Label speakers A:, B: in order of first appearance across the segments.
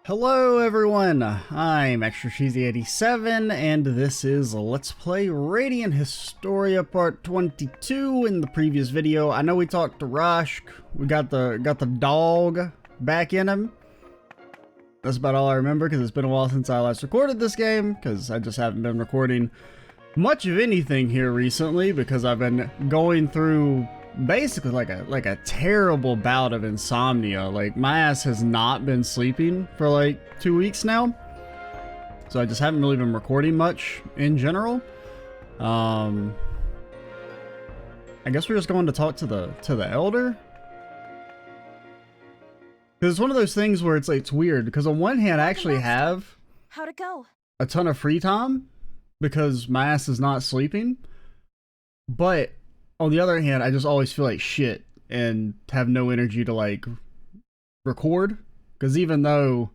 A: Hello everyone, I'm Extra Cheesy 87 and this is Let's Play Radiant Historia Part 22. In the previous video, I know we talked to Rashk, we got the dog back in him. That's about all I remember because it's been a while since I last recorded this game, because I just haven't been recording much of anything here recently because I've been going through basically like a terrible bout of insomnia. Like, my ass has not been sleeping for like 2 weeks now, so I just haven't really been recording much in general. I guess we're just going to talk to the elder, because it's one of those things where it's weird, because on one hand I actually have
B: how'd it go?
A: a ton of free time because my ass is not sleeping, but on the other hand, I just always feel like shit and have no energy to like record. Because even though,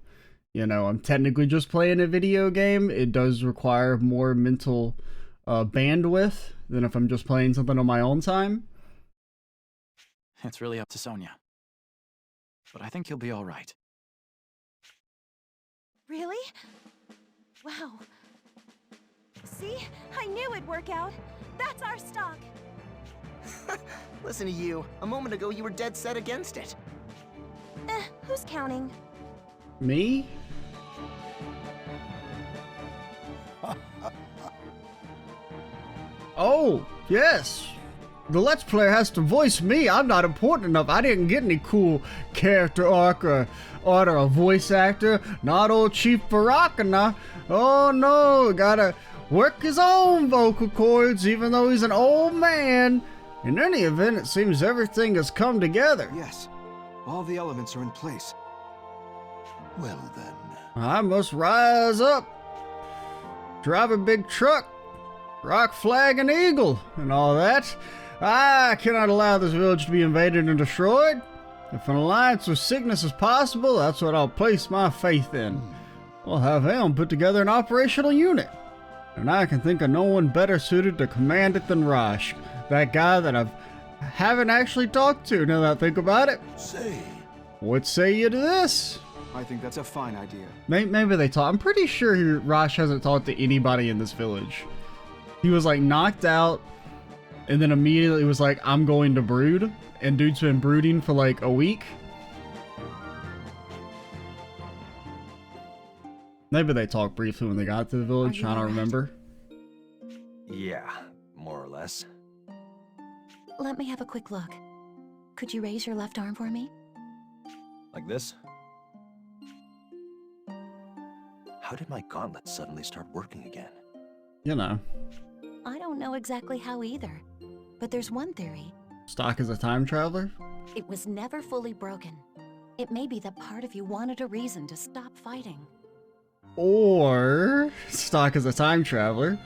A: you know, I'm technically just playing a video game, it does require more mental bandwidth than if I'm just playing something on my own time.
C: It's really up to Sonia. But I think you'll be all right.
B: Really? Wow. See? I knew it'd work out. That's our stock.
D: Listen to you. A moment ago, you were dead set against it.
B: Who's counting?
A: Me? Oh, yes. The Let's Player has to voice me. I'm not important enough. I didn't get any cool character arc or a voice actor. Not old Chief Barakana. Oh no, gotta work his own vocal cords even though he's an old man. In any event, it seems everything has come together.
E: Yes, all the elements are in place. Well then.
A: I must rise up, drive a big truck, rock flag and eagle, and all that. I cannot allow this village to be invaded and destroyed. If an alliance with Cygnus is possible, that's what I'll place my faith in. We'll have him put together an operational unit, and I can think of no one better suited to command it than Rashk. That guy that I haven't actually talked to, now that I think about it.
E: Say.
A: What say you to this?
E: I think that's a fine idea.
A: Maybe they talk. I'm pretty sure Rashk hasn't talked to anybody in this village. He was like knocked out, and then immediately was like, I'm going to brood. And dude's been brooding for like a week. Maybe they talked briefly when they got to the village. I don't remember.
D: Yeah, more or less.
B: Let me have a quick look. Could you raise your left arm for me?
D: Like this? How did my gauntlet suddenly start working again?
A: You know.
B: I don't know exactly how either, but there's one theory.
A: Stock is a time traveler?
B: It was never fully broken. It may be that part of you wanted a reason to stop fighting.
A: Or Stock is a time traveler.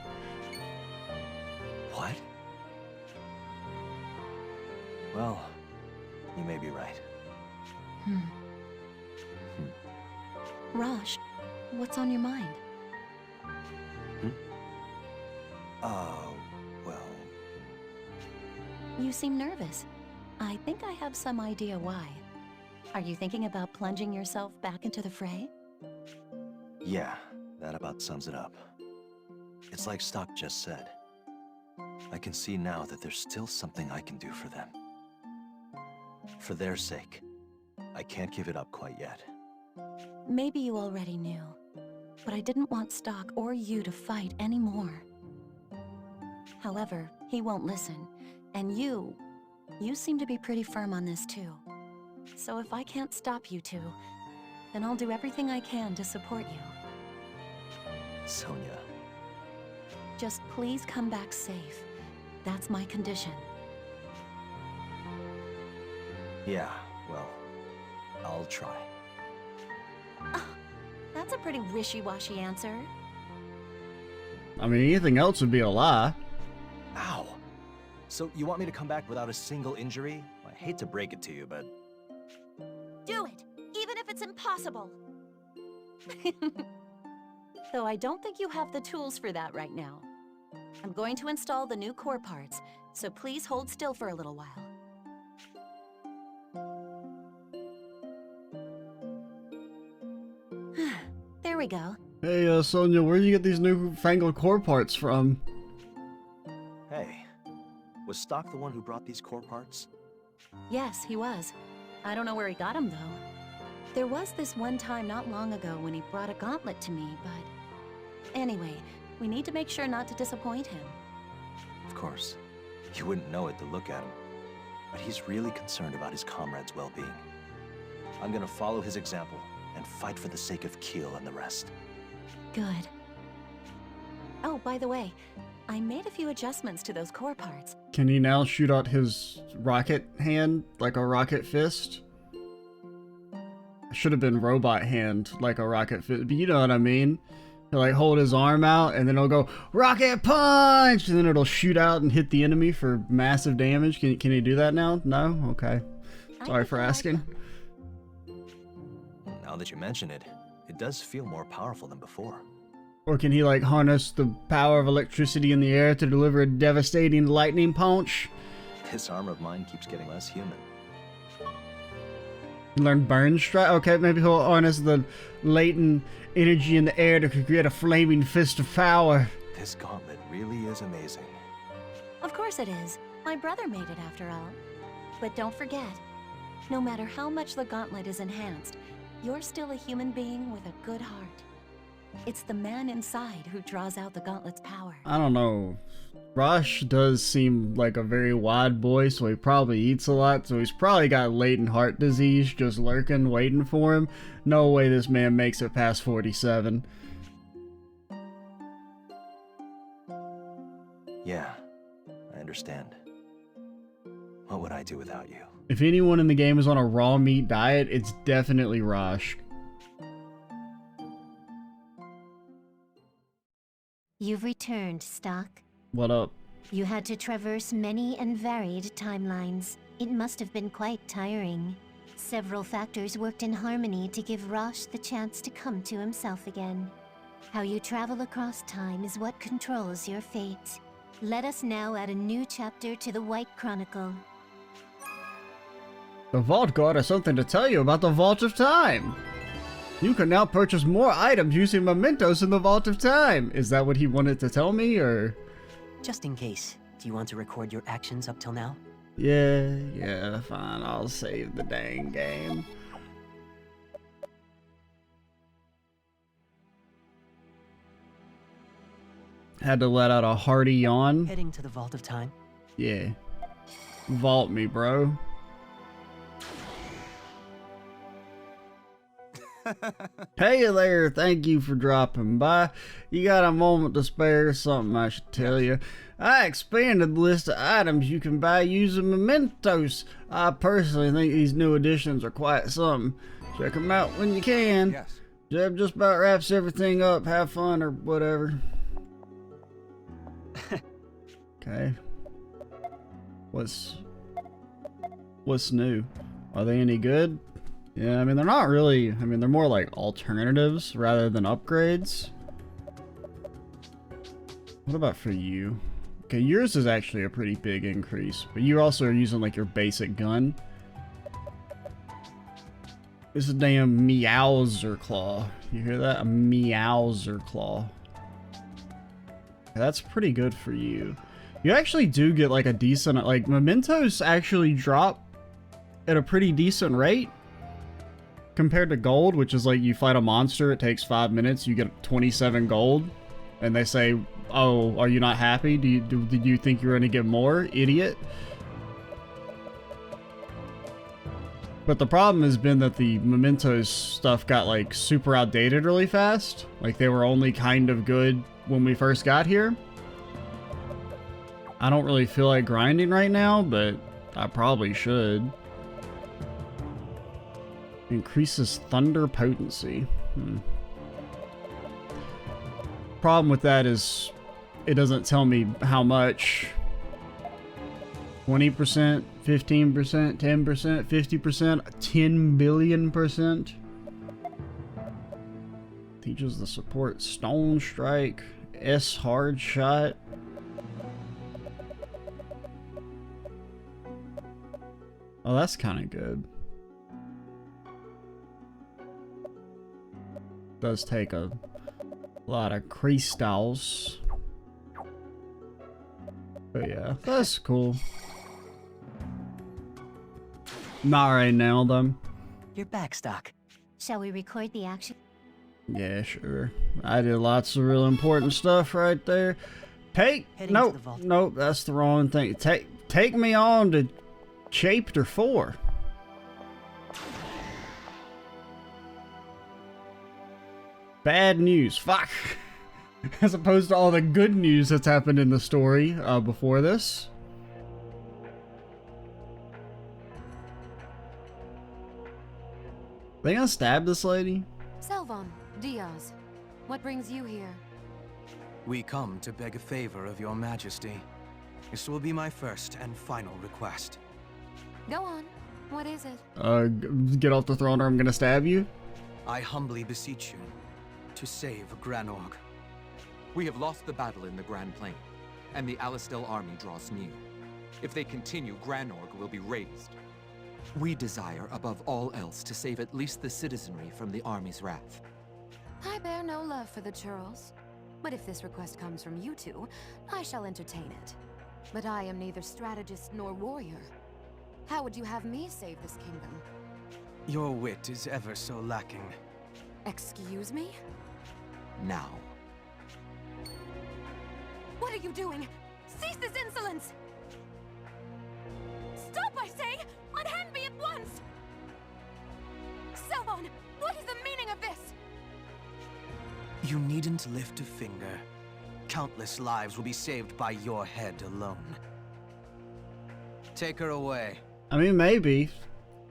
D: What? Well, you may be right.
B: Raj, what's on your mind?
D: Well...
B: You seem nervous. I think I have some idea why. Are you thinking about plunging yourself back into the fray?
D: Yeah, that about sums it up. It's like Stock just said. I can see now that there's still something I can do for them. For their sake. I can't give it up quite yet.
B: Maybe you already knew, but I didn't want Stock or you to fight anymore. However, he won't listen, and you seem to be pretty firm on this too. So if I can't stop you two, then I'll do everything I can to support you.
D: Sonia.
B: Just please come back safe. That's my condition.
D: Yeah, well, I'll try.
B: That's a pretty wishy-washy answer.
A: I mean, anything else would be a lie.
D: Ow! So you want me to come back without a single injury? I hate to break it to you, but...
B: Do it, even if it's impossible. Though I don't think you have the tools for that right now. I'm going to install the new core parts, so please hold still for a little while. here we go.
A: Hey, Sonia, where do you get these newfangled core parts from?
D: Hey, was Stock the one who brought these core parts?
B: Yes, he was. I don't know where he got them, though. There was this one time not long ago when he brought a gauntlet to me, but... Anyway, we need to make sure not to disappoint him.
D: Of course. You wouldn't know it to look at him. But he's really concerned about his comrades' well-being. I'm gonna follow his example and fight for the sake of Keel and the rest.
B: Good. Oh, by the way, I made a few adjustments to those core parts.
A: Can he now shoot out his rocket hand like a rocket fist? Should have been robot hand like a rocket fist, but you know what I mean. He'll like hold his arm out and then it'll go rocket punch and then it'll shoot out and hit the enemy for massive damage. Can he do that now? No? Okay. Sorry for asking.
D: Now that you mention it, it does feel more powerful than before.
A: Or can he like harness the power of electricity in the air to deliver a devastating lightning punch?
D: This arm of mine keeps getting less human.
A: Learn burn strike? Okay, maybe he'll harness the latent energy in the air to create a flaming fist of power.
D: This gauntlet really is amazing.
B: Of course it is. My brother made it after all. But don't forget, no matter how much the gauntlet is enhanced, you're still a human being with a good heart. It's the man inside who draws out the gauntlet's power.
A: I don't know. Rush does seem like a very wide boy, so he probably eats a lot, so he's probably got latent heart disease just lurking, waiting for him. No way this man makes it past 47.
D: Yeah, I understand. What would I do without you?
A: If anyone in the game is on a raw meat diet, it's definitely Rush.
F: You've returned, Stock.
A: What up?
F: You had to traverse many and varied timelines. It must have been quite tiring. Several factors worked in harmony to give Rosh the chance to come to himself again. How you travel across time is what controls your fate. Let us now add a new chapter to the White Chronicle.
A: The Vault Guard has something to tell you about the Vault of Time. You can now purchase more items using mementos in the Vault of Time. Is that what he wanted to tell me, or...?
G: Just in case, do you want to record your actions up till now?
A: Yeah, fine. I'll save the dang game. Had to let out a hearty yawn.
G: Heading to the Vault of Time?
A: Yeah. Vault me, bro. Hey there, thank you for dropping by. You got a moment to spare? Something I should tell you. I expanded the list of items you can buy using mementos. I personally think these new additions are quite something. Check them out when you can.
E: Yes.
A: Jeb just about wraps everything up. Have fun or whatever. Okay. What's new? Are they any good? Yeah, I mean, they're not really, I mean, they're more like alternatives rather than upgrades. What about for you? Okay, yours is actually a pretty big increase, but you also are using like your basic gun. This is a damn Meowser Claw. You hear that? A Meowser Claw. That's pretty good for you. You actually do get like a decent, like mementos actually drop at a pretty decent rate. Compared to gold, which is like you fight a monster, it takes 5 minutes, you get 27 gold, and they say, "Oh, are you not happy? Did you think you were gonna get more, idiot?" But the problem has been that the mementos stuff got like super outdated really fast. Like they were only kind of good when we first got here. I don't really feel like grinding right now, but I probably should. Increases thunder potency. Problem with that is it doesn't tell me how much. 20%, 15%, 10%, 50%, 10 billion%. Teaches the support Stone Strike, S Hard Shot. Oh, that's kind of good. Does take a lot of crystals. But yeah, that's cool. Not right now, though.
G: You're back, Stock.
F: Shall we record the action?
A: Yeah, sure. I did lots of real important stuff right there.
G: Heading to
A: Nope,
G: the vault.
A: nope, that's the wrong thing. Take me on to Chapter 4. Bad news. Fuck. As opposed to all the good news that's happened in the story before this. They gonna stab this lady?
H: Selvon, Diaz, what brings you here?
E: We come to beg a favor of your majesty. This will be my first and final request.
H: Go on. What is it?
A: Get off the throne or I'm gonna stab you?
E: I humbly beseech you to save Granorg.
I: We have lost the battle in the Grand Plain, and the Alistel army draws near. If they continue, Granorg will be razed. We desire, above all else, to save at least the citizenry from the army's wrath.
H: I bear no love for the churls. But if this request comes from you two, I shall entertain it. But I am neither strategist nor warrior. How would you have me save this kingdom?
E: Your wit is ever so lacking.
H: Excuse me?
I: Now.
H: What are you doing? Cease this insolence! Stop, I say! Unhand me at once! Selvon, what is the meaning of this?
E: You needn't lift a finger. Countless lives will be saved by your head alone. Take her away.
A: I mean, maybe.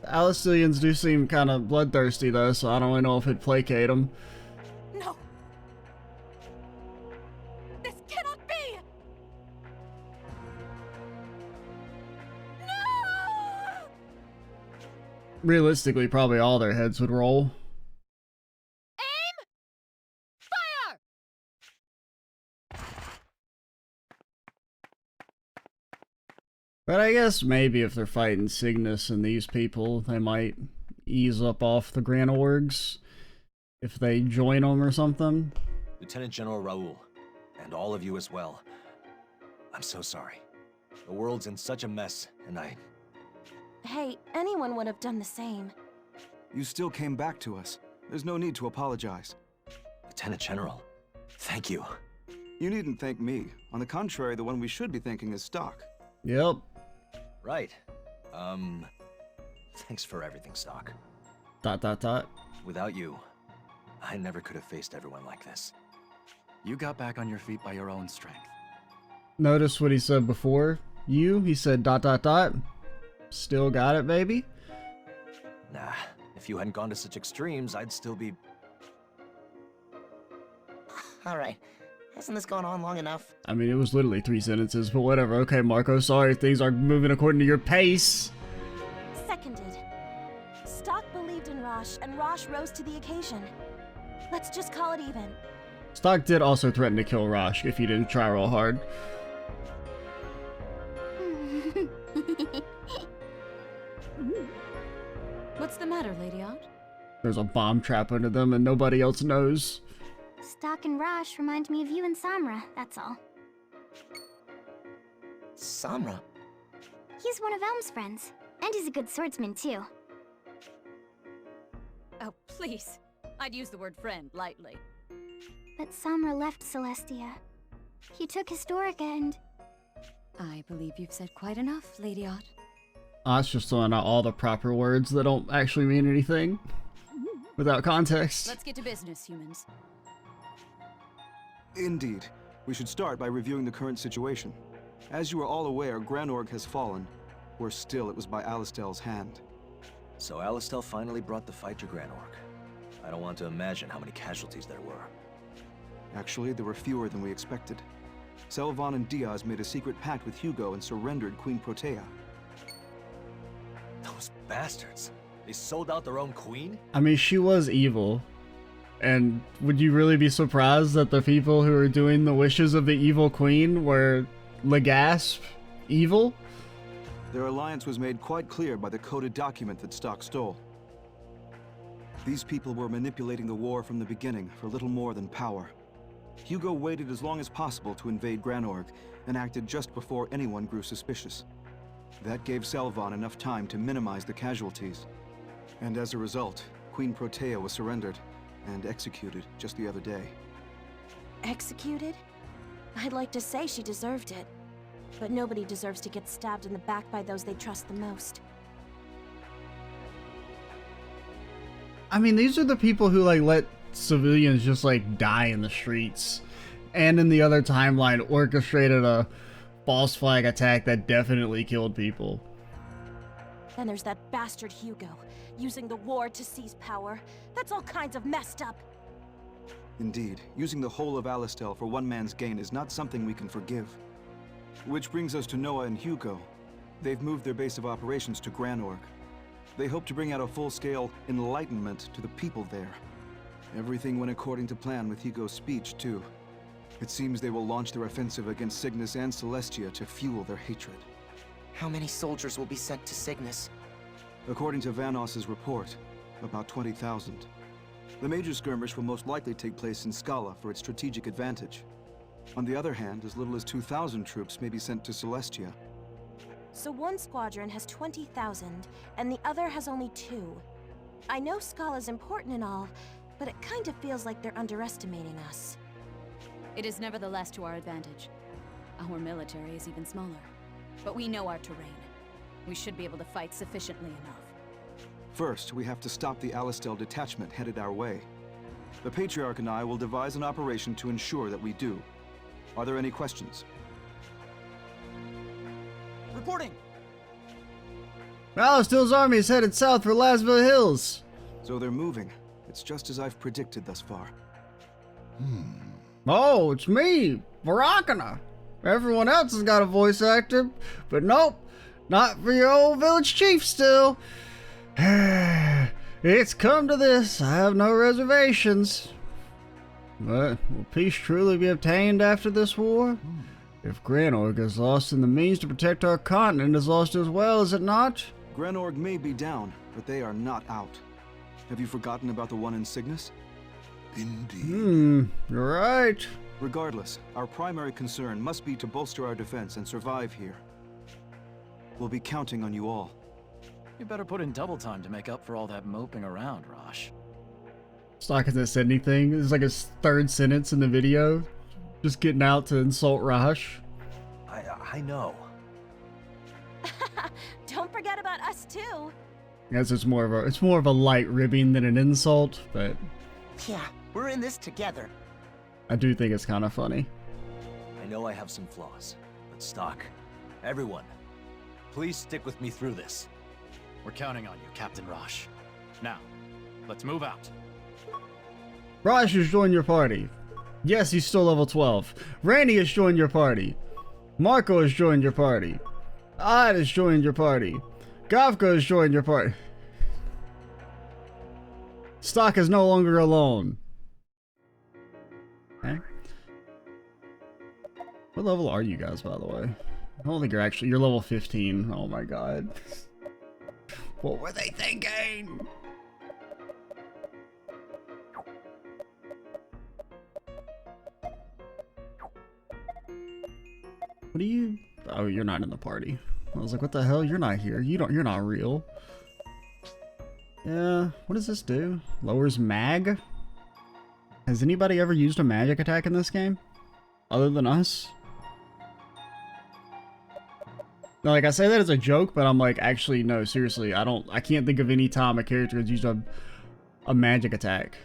A: The Alistelians do seem kind of bloodthirsty, though, so I don't really know if it'd placate them.
H: No! This cannot be! No!
A: Realistically, probably all their heads would roll.
H: Aim! Fire!
A: But I guess maybe if they're fighting Cygnus and these people, they might ease up off the Granorgs if they join them or something.
D: Lieutenant General Raoul, and all of you as well. I'm so sorry. The world's in such a mess, and
B: Hey, anyone would have done the same.
E: You still came back to us. There's no need to apologize.
D: Lieutenant General, thank you.
E: You needn't thank me. On the contrary, the one we should be thanking is Stock.
A: Yep.
D: Right. Thanks for everything, Stock. ... Without you, I never could have faced everyone like this.
C: You got back on your feet by your own strength.
A: Notice what he said before. He said ... Still got it, baby?
D: Nah, if you hadn't gone to such extremes, I'd still be...
J: Alright, hasn't this gone on long enough?
A: I mean, it was literally 3 sentences, but whatever. Okay, Marco, sorry if things aren't moving according to your pace.
B: Seconded. Stock believed in Rosh, and Rosh rose to the occasion. Let's just call it even.
A: Stock did also threaten to kill Rosh if he didn't try real hard.
H: What's the matter, Lady Out?
A: There's a bomb trap under them and nobody else knows.
F: Stock and Rosh remind me of you and Samra, that's all.
J: Samra?
F: He's one of Elm's friends, and he's a good swordsman too.
H: Oh, please. I'd use the word friend lightly.
F: But Samra left Celestia. He took Historia and...
H: I believe you've said quite enough, Lady Out.
A: That's just throwing out all the proper words that don't actually mean anything. Without context.
H: Let's get to business, humans.
E: Indeed. We should start by reviewing the current situation. As you are all aware, Granorg has fallen. Worse still, it was by Alistel's hand.
D: So Alistel finally brought the fight to Granorg. I don't want to imagine how many casualties there were.
E: Actually, there were fewer than we expected. Selvon and Diaz made a secret pact with Hugo and surrendered Queen Protea.
D: Those bastards! They sold out their own queen?
A: I mean, she was evil. And would you really be surprised that the people who were doing the wishes of the evil queen were Legasp evil?
E: Their alliance was made quite clear by the coded document that Stock stole. These people were manipulating the war from the beginning for little more than power. Hugo waited as long as possible to invade Granorg, and acted just before anyone grew suspicious. That gave Selvan enough time to minimize the casualties. And as a result, Queen Protea was surrendered and executed just the other day.
K: Executed? I'd like to say she deserved it. But nobody deserves to get stabbed in the back by those they trust the most.
A: I mean, these are the people who like let civilians just like die in the streets, and in the other timeline orchestrated a false flag attack that definitely killed people.
K: Then there's that bastard Hugo, using the war to seize power. That's all kinds of messed up.
E: Indeed, using the whole of Alistel for one man's gain is not something we can forgive. Which brings us to Noah and Hugo. They've moved their base of operations to Granorg. They hope to bring out a full-scale enlightenment to the people there. Everything went according to plan with Hugo's speech, too. It seems they will launch their offensive against Cygnus and Celestia to fuel their hatred.
J: How many soldiers will be sent to Cygnus?
E: According to Vanos's report, about 20,000. The major skirmish will most likely take place in Scala for its strategic advantage. On the other hand, as little as 2,000 troops may be sent to Celestia.
K: So one squadron has 20,000, and the other has only 2. I know Scala's important and all, but it kind of feels like they're underestimating us.
L: It is nevertheless to our advantage. Our military is even smaller, but we know our terrain. We should be able to fight sufficiently enough.
E: First, we have to stop the Alistel detachment headed our way. The Patriarch and I will devise an operation to ensure that we do. Are there any questions?
C: Reporting!
A: Alistel's army is headed south for Lasville Hills.
E: So they're moving. It's just as I've predicted thus far.
A: Oh, it's me, Varakana. Everyone else has got a voice actor, but nope, not for your old village chief still. It's come to this. I have no reservations. But will peace truly be obtained after this war? If Granorg is lost, and the means to protect our continent is lost as well, is it not?
E: Granorg may be down, but they are not out. Have you forgotten about the one in Cygnus?
A: Indeed. You're right.
E: Regardless, our primary concern must be to bolster our defense and survive here. We'll be counting on you all.
C: You better put in double time to make up for all that moping around, Rosh.
A: Stock hasn't said anything. It's like his third sentence in the video. Just getting out to insult Rosh.
D: I know.
K: Don't forget about us too.
A: I guess it's more of a light ribbing than an insult, but
J: Yeah, we're in this together.
A: I do think it's kind of funny.
D: I know I have some flaws, but Stock, everyone, please stick with me through this.
C: We're counting on you, Captain Rosh. Now, let's move out.
A: Rosh has joined your party. Yes, he's still level 12. Randy has joined your party. Marco has joined your party. Odd has joined your party. Gavka has joined your party. Stock is no longer alone. Okay. What level are you guys, by the way? I don't think you're level 15. Oh my god. What were they thinking? What are you? Oh, you're not in the party. I was like, what the hell? You're not here. You're not real. Yeah, what does this do? Lowers mag? Has anybody ever used a magic attack in this game? Other than us? No, like I say that as a joke, but I'm like, actually, no, seriously, I can't think of any time a character has used a magic attack.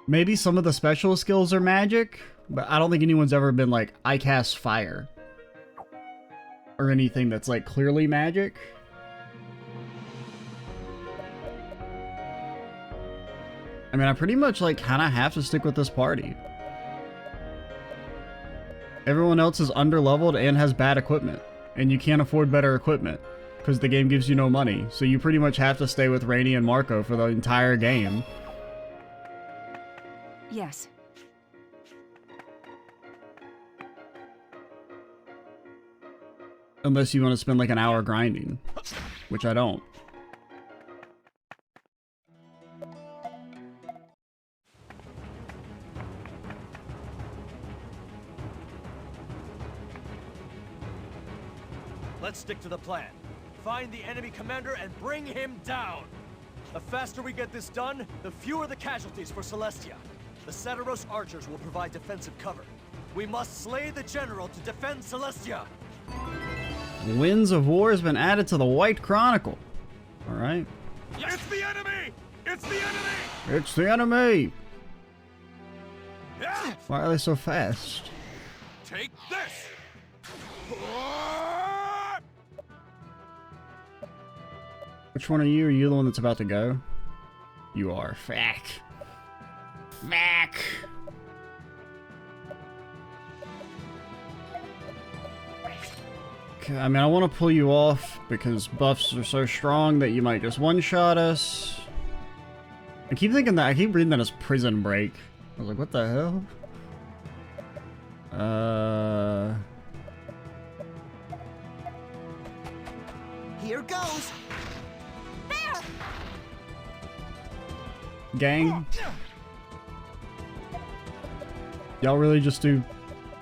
A: Maybe some of the special skills are magic, but I don't think anyone's ever been like, I cast fire. Or anything that's like clearly magic. I mean, I pretty much like kind of have to stick with this party. Everyone else is underleveled and has bad equipment, and you can't afford better equipment because the game gives you no money. So you pretty much have to stay with Rainy and Marco for the entire game.
L: Yes.
A: Unless you want to spend like an hour grinding, which I don't.
M: Let's stick to the plan. Find the enemy commander and bring him down. The faster we get this done, the fewer the casualties for Celestia. The Ceteros archers will provide defensive cover. We must slay the general to defend Celestia.
A: Winds of War has been added to the White Chronicle. Alright.
M: It's the enemy! It's the enemy!
A: It's the enemy!
M: Yeah.
A: Why are they so fast?
M: Take this!
A: Which one are you? Are you the one that's about to go? You are. Fack. Fack! Okay, I mean, I want to pull you off because buffs are so strong that you might just one-shot us. I keep thinking that, I keep reading that as Prison Break. I was like, what the hell?
J: Here goes.
K: There!
A: Gang. Y'all really just do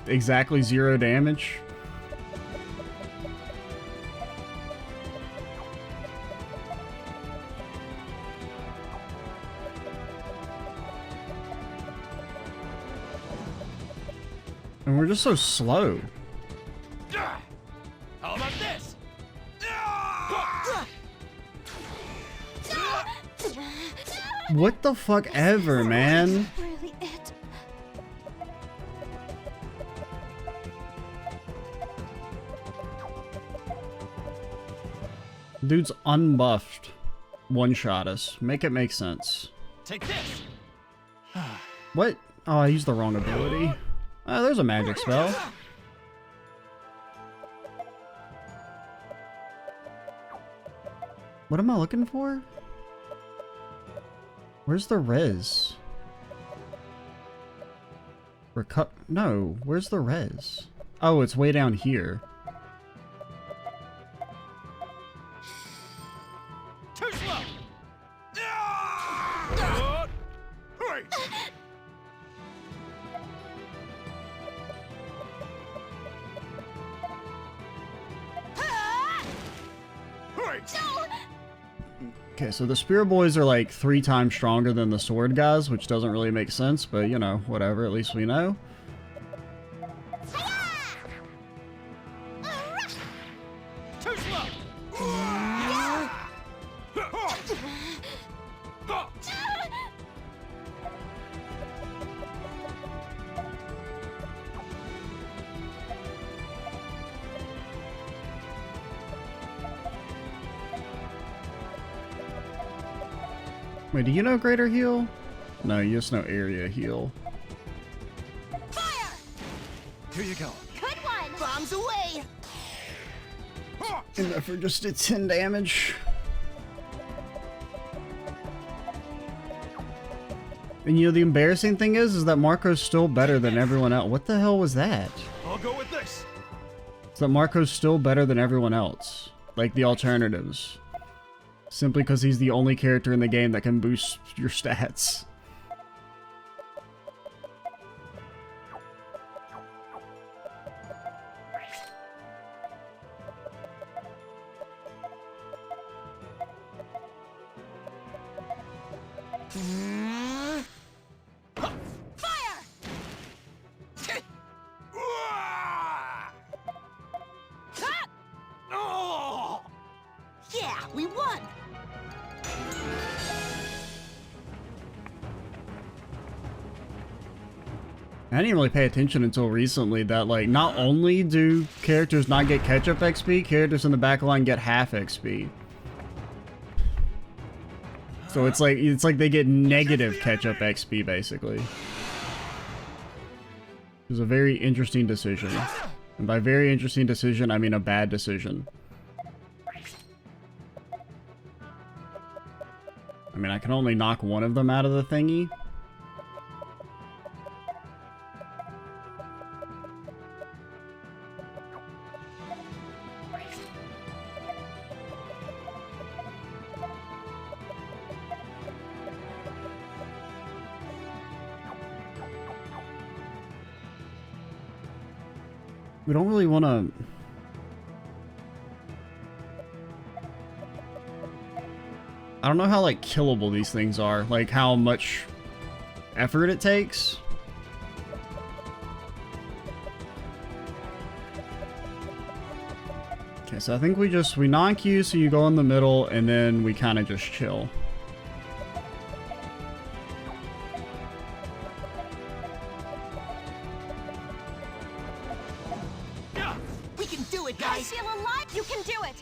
A: exactly 0 damage? And we're just so slow.
M: How about this?
A: What the fuck ever, man?
K: Really it?
A: Dude's unbuffed. One-shot us. Make it make sense.
M: Take this.
A: What? Oh, I used the wrong ability. Oh, there's a magic spell. What am I looking for? Where's the res? No, where's the res? Oh, it's way down here.
M: Too slow.
A: Okay, so the Spear Boys are like 3 times stronger than the Sword guys, which doesn't really make sense, but you know, whatever, at least we know.
M: Too slow.
A: Wait, do you know Greater Heal? No, you just know Area Heal.
K: Fire!
M: Here you go.
K: Good one!
J: Bombs away!
A: And that for just did 10 damage. And you know, the embarrassing thing is that Marco's still better than everyone else. What the hell was that?
M: I'll go with this.
A: Is that Marco's still better than everyone else? Like the alternatives. Simply because he's the only character in the game that can boost your stats.
J: Yeah, we won!
A: I didn't really pay attention until recently that, like, not only do characters not get catch-up XP, characters in the backline get half XP. So it's like they get negative catch-up XP, basically. It was a very interesting decision. And by very interesting decision, I mean a bad decision. I mean, I can only knock one of them out of the thingy. We don't really want to... I don't know how, like, killable these things are. Like, how much effort it takes. Okay, so I think we knock you, so you go in the middle, and then we kind of just chill.
J: We can do it, guys!
K: I feel alive! You can do it!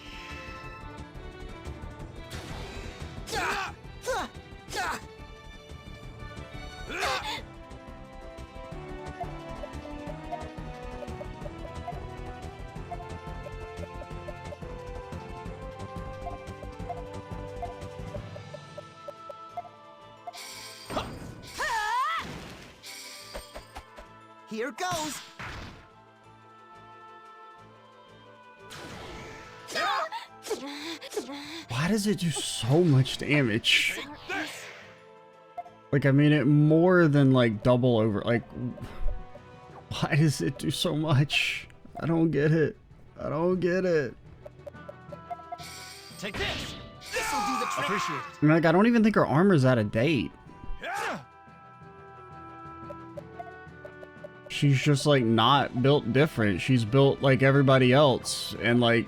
J: Here goes!
A: Why does it do so much damage? Like, I mean, it more than, like, double over. Like, why does it do so much? I don't get it. I don't get it.
M: Take this!
J: This'll do the trick!
M: Appreciate it.
A: I mean, like, I don't even think her armor's out of date. She's just, like, not built different. She's built like everybody else, and, like,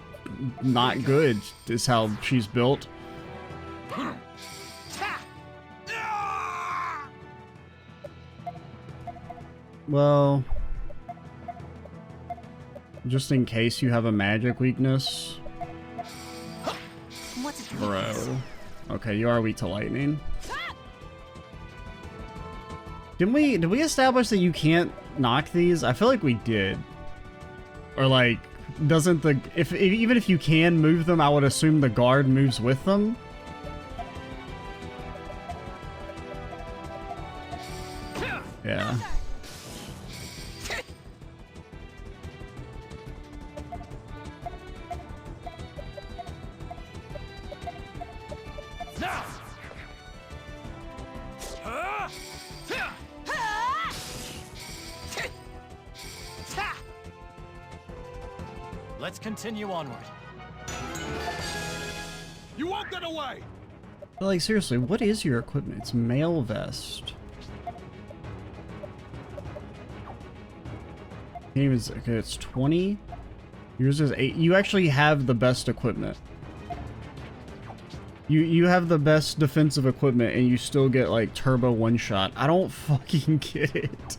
A: not good is how she's built. Well, just in case you have a magic weakness. Bro. Okay, you are weak to lightning. Did we establish that you can't knock these? I feel like we did. Or like, doesn't the even if you can move them, I would assume the guard moves with them. Yeah.
M: Let's continue onward.
N: You won't get away!
A: But like, seriously, what is your equipment? It's mail vest. Can't even, okay, it's 20. Yours is 8. You actually have the best equipment. You have the best defensive equipment, and you still get like turbo one-shot. I don't fucking get it.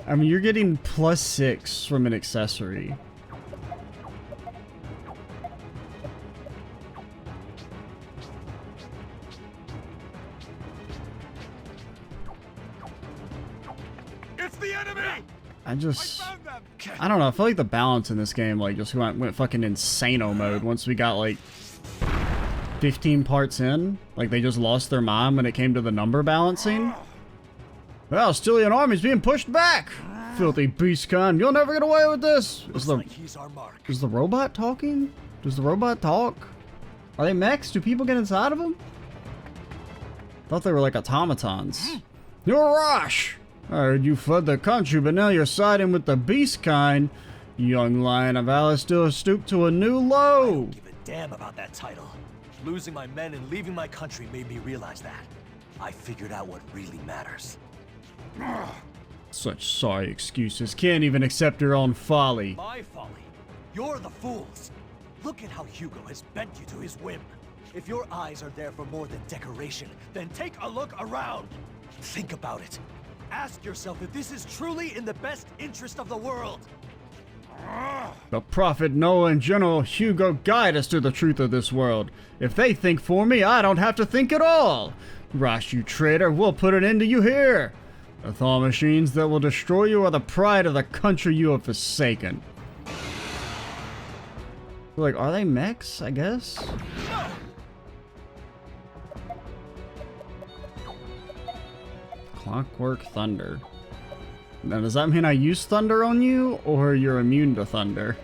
A: I mean, you're getting +6 from an accessory.
N: It's the enemy!
A: I don't know, I feel like the balance in this game like just went fucking insano mode once we got like 15 parts in. Like they just lost their mind when it came to the number balancing. Well, Stylian army's being pushed back! Filthy beastkind, you'll never get away with this! Is the robot talking? Does the robot talk? Are they mechs? Do people get inside of them? Thought they were like automatons. You're Rosh! I heard you fled the country, but now you're siding with the beast kind. Young lion of Alastil has stooped to a new low.
M: I don't give a damn about that title. Losing my men and leaving my country made me realize that. I figured out what really matters.
A: Such sorry excuses. Can't even accept your own folly.
M: My folly? You're the fools. Look at how Hugo has bent you to his whim. If your eyes are there for more than decoration, then take a look around. Think about it. Ask yourself if this is truly in the best interest of the world.
A: The Prophet Noah and General Hugo guide us to the truth of this world. If they think for me, I don't have to think at all. Rosh, you traitor, we'll put an end to you here. The Thal machines that will destroy you are the pride of the country you have forsaken. Like, are they mechs, I guess? Clockwork Thunder. Now, does that mean I use thunder on you, or you're immune to thunder?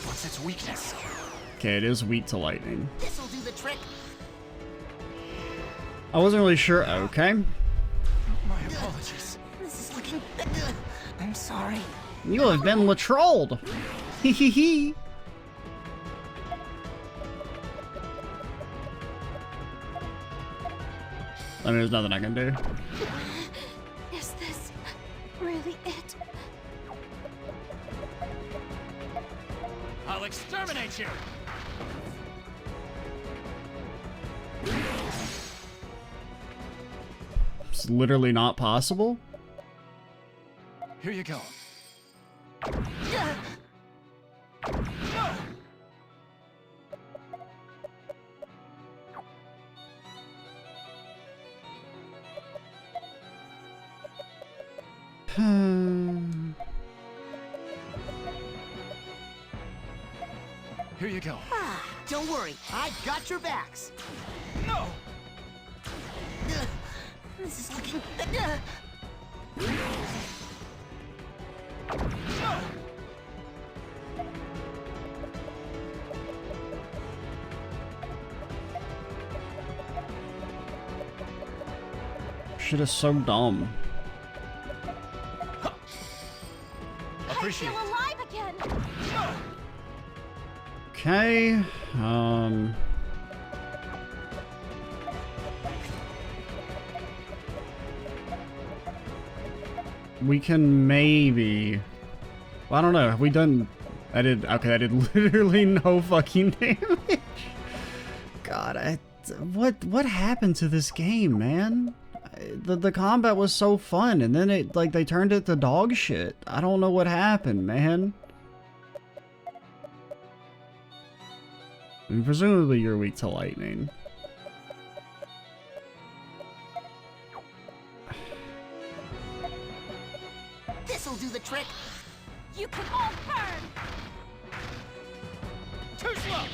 M: What's its weakness?
A: Okay, it is weak to lightning.
J: This'll do the trick.
A: I wasn't really sure. Okay.
C: My apologies.
J: This is looking... I'm sorry.
A: You have been latrolled. Hee hee hee. I mean, there's nothing I can do.
K: Is this really it?
C: I'll exterminate you!
A: It's literally not possible.
C: Here you go. Here you go.
J: Don't worry, I got your backs.
C: No!
J: This is looking...
A: Shit is so dumb.
C: Appreciate
K: I feel alive again.
A: Okay. We can maybe... Well, I don't know. Have we done... Okay, I did literally no fucking damage. God, what happened to this game, man? The combat was so fun, and then they turned it to dog shit. I don't know what happened, man. I mean, presumably you're weak to lightning.
J: This'll do the trick.
K: You can all burn.
C: Too slow!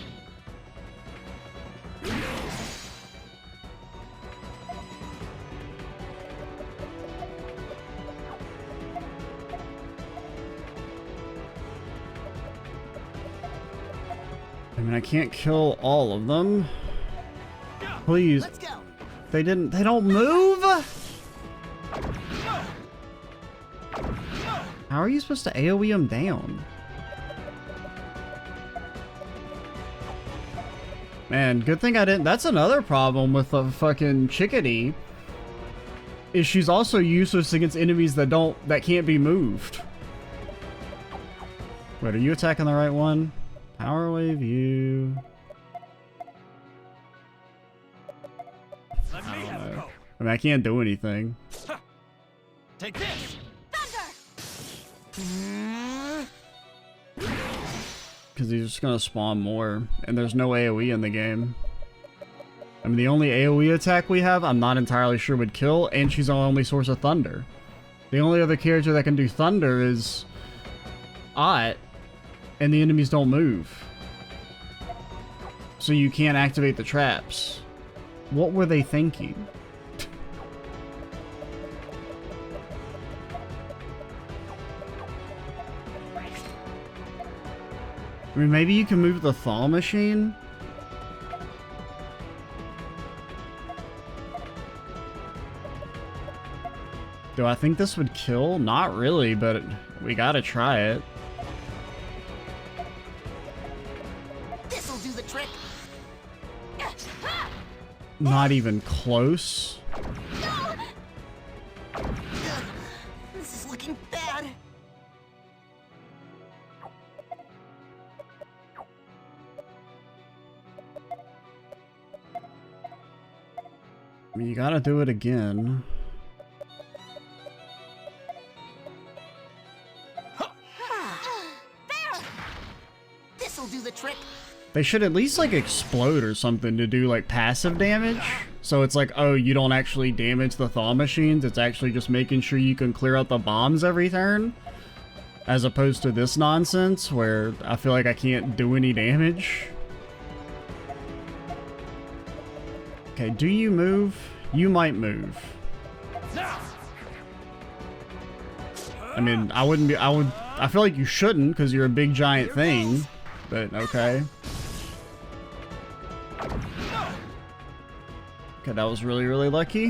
A: I mean, I can't kill all of them. Please.
J: Let's go.
A: They don't move? How are you supposed to AoE them down? Man, good thing I didn't. That's another problem with the fucking chickadee. Is she's also useless against enemies that can't be moved. Wait, are you attacking the right one? Power wave you.
C: Let me have a go.
A: I mean, I can't do anything.
C: Take this!
A: Because he's just gonna spawn more, and there's no AoE in the game. I mean, the only AoE attack we have, I'm not entirely sure would kill, and she's our only source of thunder. The only other character that can do thunder is Ott, and the enemies don't move. So you can't activate the traps. What were they thinking? I mean, maybe you can move the thaw machine? Do I think this would kill? Not really, but we gotta try it.
J: This'll do the trick.
A: Not even close.
J: This is looking bad.
A: I mean, you gotta do it again.
J: There. This'll do the trick.
A: They should at least, like, explode or something to do, like, passive damage. So it's like, oh, you don't actually damage the thaw machines. It's actually just making sure you can clear out the bombs every turn. As opposed to this nonsense where I feel like I can't do any damage. Okay, do you move? You might move. I mean, I feel like you shouldn't because you're a big giant thing. But, okay. Okay, that was really, really lucky.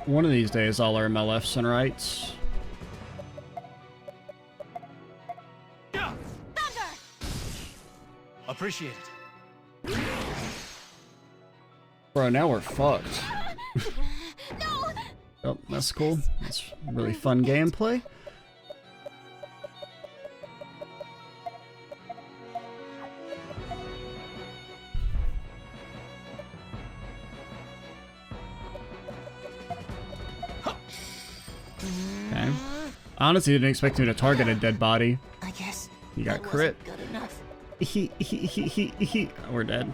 A: One of these days I'll learn my lefts and rights.
C: Appreciate it.
A: Bro, now we're fucked. Oh, that's cool. That's really fun gameplay. Okay. Honestly, didn't expect me to target a dead body.
J: I guess
A: You got crit.
J: good enough.
A: We're dead.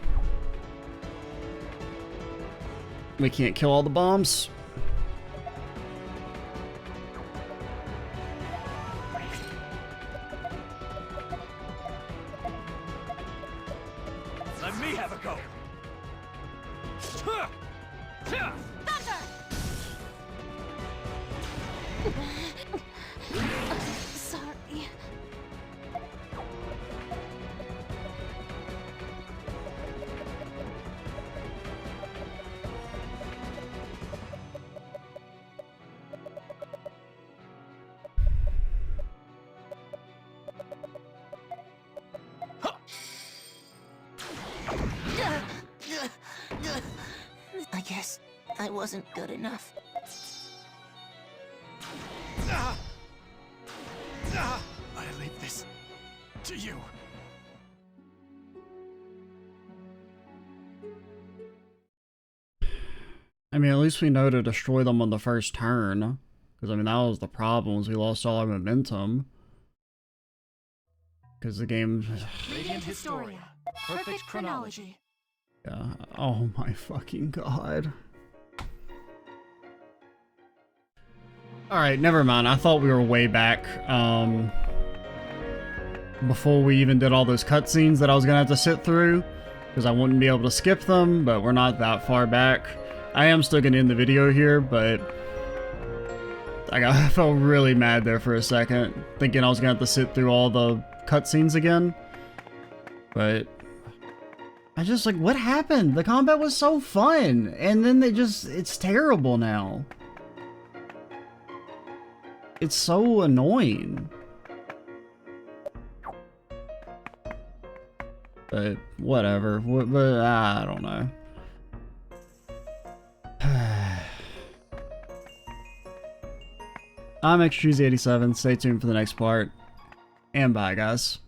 A: We can't kill all the bombs.
M: Let me have a go.
K: Sorry.
J: I guess I wasn't good enough.
C: I leave this to you.
A: I mean, at least we know to destroy them on the first turn. Because, I mean, that was the problem, was we lost all our momentum. Because the game...
C: Radiant Historia. Perfect chronology.
A: Yeah. Oh my fucking god. Alright, never mind. I thought we were way back. Before we even did all those cutscenes that I was gonna have to sit through. Because I wouldn't be able to skip them, but we're not that far back. I am still gonna end the video here, but... I felt really mad there for a second. Thinking I was gonna have to sit through all the cutscenes again. But... I just, like, what happened? The combat was so fun, and then it's terrible now. It's so annoying. But, whatever. But, I don't know. I'm Extra Cheesy 87. Stay tuned for the next part. And bye, guys.